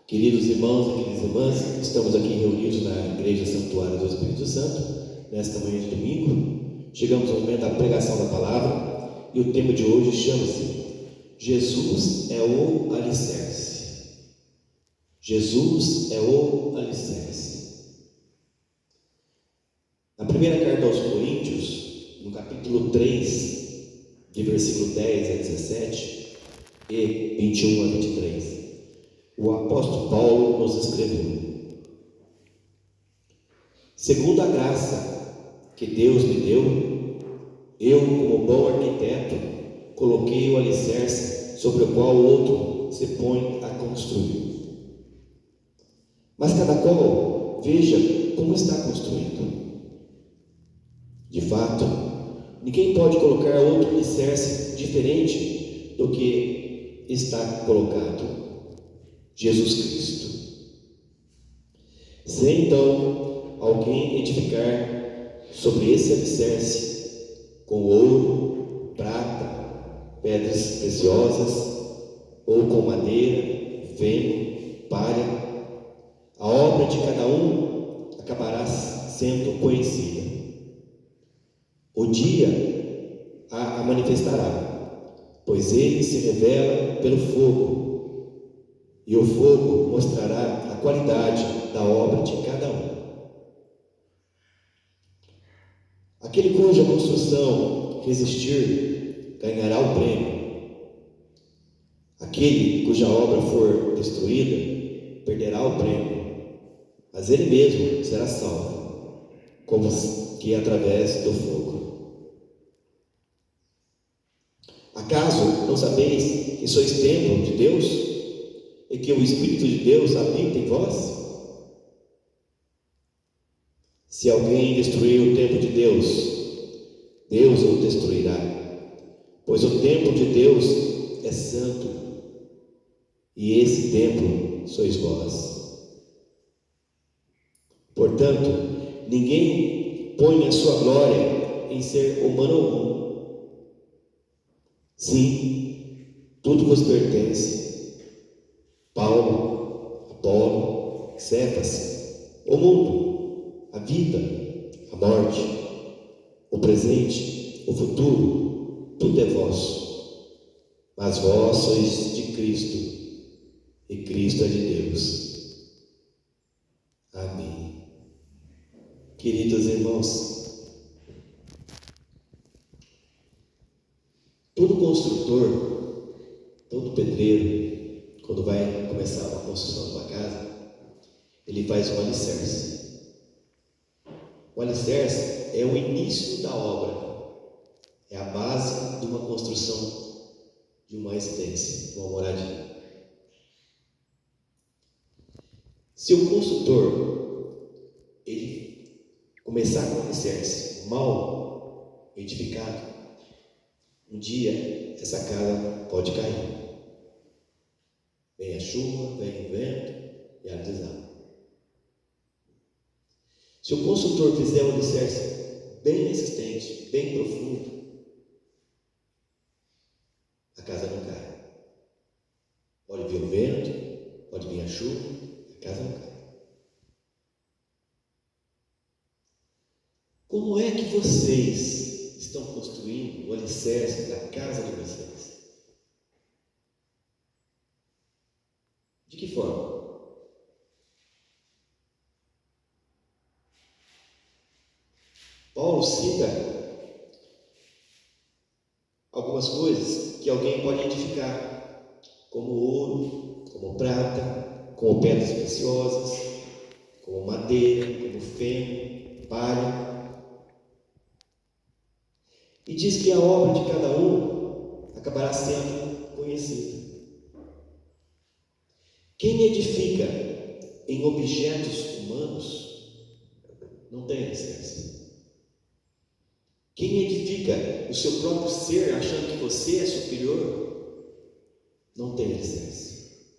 Queridos irmãos e queridas irmãs, estamos aqui reunidos na Igreja Santuário do Espírito Santo, nesta manhã de domingo. Chegamos ao momento da pregação da palavra e o tema de hoje chama-se Jesus é o alicerce. Jesus é o alicerce. Na primeira carta aos Coríntios, no capítulo 3, de versículo 10 a 17 e 21 a 23, o apóstolo Paulo nos escreveu: segundo a graça que Deus me deu, eu, como bom arquiteto, coloquei o alicerce sobre o qual o outro se põe a construir. Mas cada qual veja como está construindo. De fato, ninguém pode colocar outro alicerce diferente do que está colocado: Jesus Cristo. Se então alguém edificar sobre esse alicerce com ouro, prata, pedras preciosas, ou com madeira, feno, palha, a obra de cada um acabará sendo conhecida. O dia a manifestará, pois ele se revela pelo fogo, e o fogo mostrará a qualidade da obra de cada um. Aquele cuja construção resistir ganhará o prêmio. Aquele cuja obra for destruída perderá o prêmio, mas ele mesmo será salvo, como que através do fogo. Acaso não sabeis que sois templo de Deus e que o Espírito de Deus habita em vós? Se alguém destruir o templo de Deus, Deus o destruirá, pois o templo de Deus é santo, e esse templo sois vós. Portanto, ninguém põe a sua glória em ser humano algum. Sim, tudo vos pertence: Paulo, Apolo, Cefas, o mundo, a vida, a morte, o presente, o futuro, tudo é vosso. Mas vós sois de Cristo, e Cristo é de Deus. Amém. Queridos irmãos, todo construtor, todo pedreiro, quando vai começar uma construção de uma casa, ele faz um alicerce. O alicerce é o início da obra, é a base de uma construção, de uma residência, de uma moradia. Se o construtor ele começar com o alicerce mal edificado, um dia essa casa pode cair. Vem a chuva, vem o vento e ela desaba. Se o construtor fizer um alicerce bem resistente, bem profundo, a casa não cai. Pode vir o vento, pode vir a chuva, a casa não cai. Como é que vocês estão construindo o alicerce da casa de vocês? De que forma? Paulo cita algumas coisas que alguém pode edificar, como ouro, como prata, como pedras preciosas, como madeira, como feno, palha. E diz que a obra de cada um acabará sendo conhecida. Quem edifica em objetos humanos não tem alicerce. Quem edifica o seu próprio ser achando que você é superior não tem alicerce.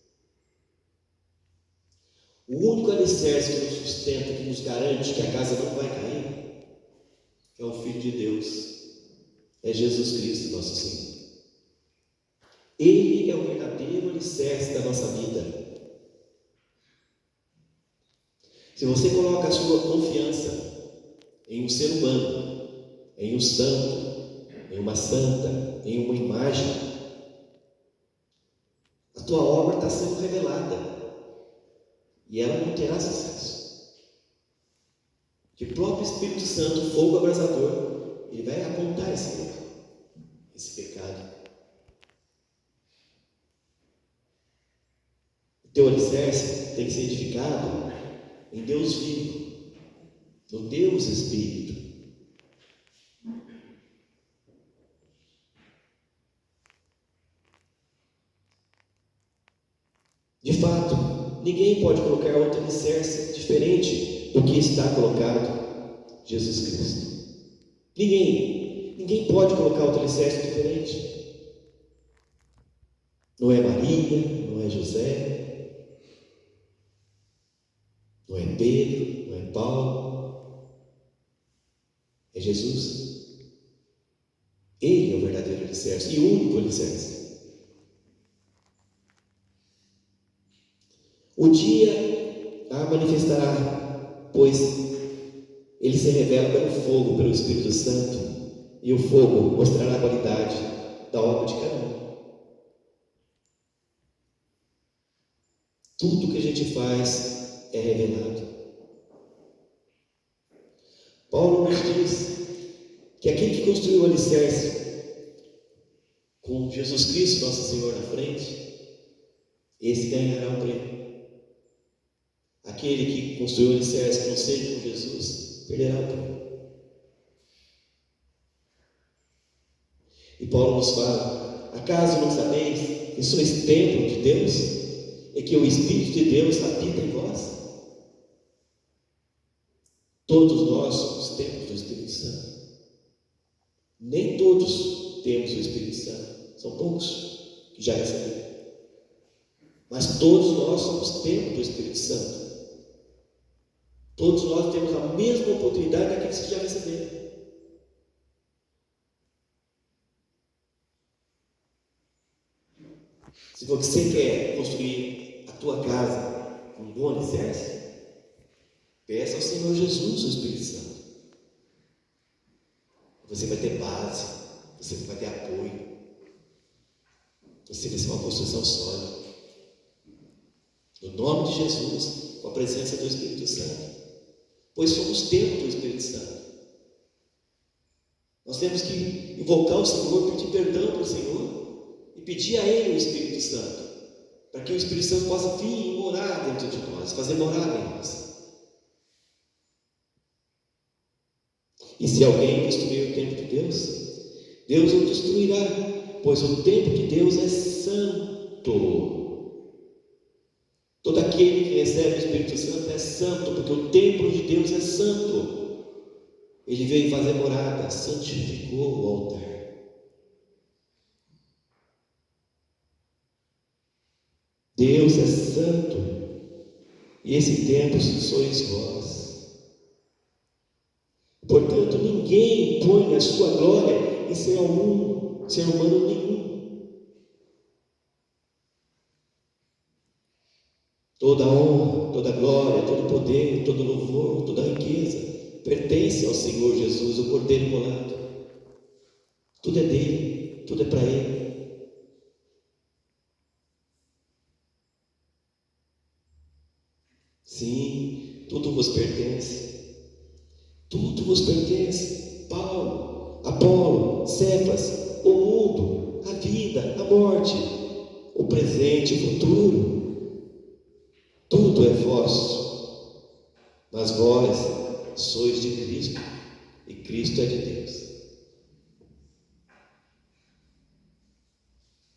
O único alicerce que nos sustenta, que nos garante que a casa não vai cair, é o Filho de Deus, é Jesus Cristo, nosso Senhor. Ele é o verdadeiro alicerce da nossa vida. Se você coloca a sua confiança em um ser humano, em um santo, em uma santa, em uma imagem, a tua obra está sendo revelada e ela não terá sucesso. Que o próprio Espírito Santo, fogo abrasador, ele vai apontar esse erro, esse pecado. O teu alicerce tem que ser edificado em Deus vivo, no Deus Espírito. De fato, ninguém pode colocar outro alicerce diferente do que está colocado Jesus Cristo. Ninguém pode colocar outro alicerce diferente. Não é Maria, não é José, não é Pedro, não é Paulo, é Jesus. Ele é o verdadeiro alicerce e o único alicerce. O dia manifestará, pois ele se revela pelo fogo, pelo Espírito Santo, e o fogo mostrará a qualidade da obra de cada um. Tudo que a gente faz é revelado. Paulo nos diz que aquele que construiu o alicerce com Jesus Cristo, nosso Senhor, na frente, esse ganhará o prêmio. Aquele que construiu o alicerce que não seja com Jesus, perderá o prêmio. E Paulo nos fala: acaso não sabeis que sois templo de Deus e que o Espírito de Deus habita em vós? Todos nós somos templos do Espírito Santo. Nem todos temos o Espírito Santo, são poucos que já receberam. Mas todos nós somos templo do Espírito Santo. Todos nós temos a mesma oportunidade daqueles que já receberam. Se você quer construir a tua casa com um bom alicerce, peça ao Senhor Jesus o Espírito Santo. Você vai ter base, você vai ter apoio, você vai ser uma construção sólida. No nome de Jesus, com a presença do Espírito Santo. Pois somos templo do Espírito Santo. Nós temos que invocar o Senhor, pedir perdão para o Senhor e pedir a Ele o Espírito Santo, para que o Espírito Santo possa vir e morar dentro de nós, fazer morada em nós. E se alguém destruir o templo de Deus, Deus o destruirá, pois o templo de Deus é santo. Todo aquele que recebe o Espírito Santo é santo, porque o templo de Deus é santo. Ele veio fazer morada, santificou o altar. Deus é santo, e esse templo sois vós. Portanto, ninguém põe a sua glória em ser humano nenhum. Toda honra, toda glória, todo poder, todo louvor, toda riqueza pertence ao Senhor Jesus, o Cordeiro imolado. Tudo é dele, tudo é para ele. Sim, tudo vos pertence. Tudo vos pertence. Paulo, Apolo, Cefas, o mundo, a vida, a morte, o presente, o futuro. Tudo é vosso, mas vós sois de Cristo, e Cristo é de Deus.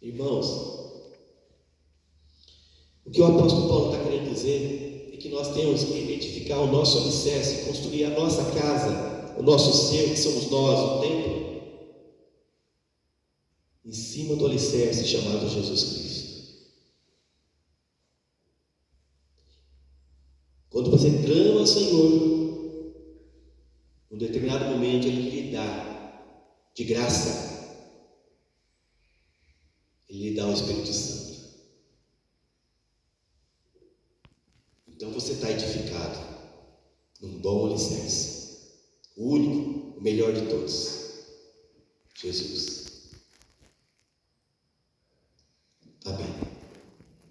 Irmãos, o que o apóstolo Paulo está querendo dizer é que nós temos que edificar o nosso alicerce, construir a nossa casa, o nosso ser, que somos nós, o templo, em cima do alicerce chamado Jesus Cristo. Quando você clama ao Senhor, num determinado momento Ele lhe dá de graça, Ele lhe dá o Espírito Santo. Então você está edificado. num bom alicerce, o único, o melhor de todos, Jesus.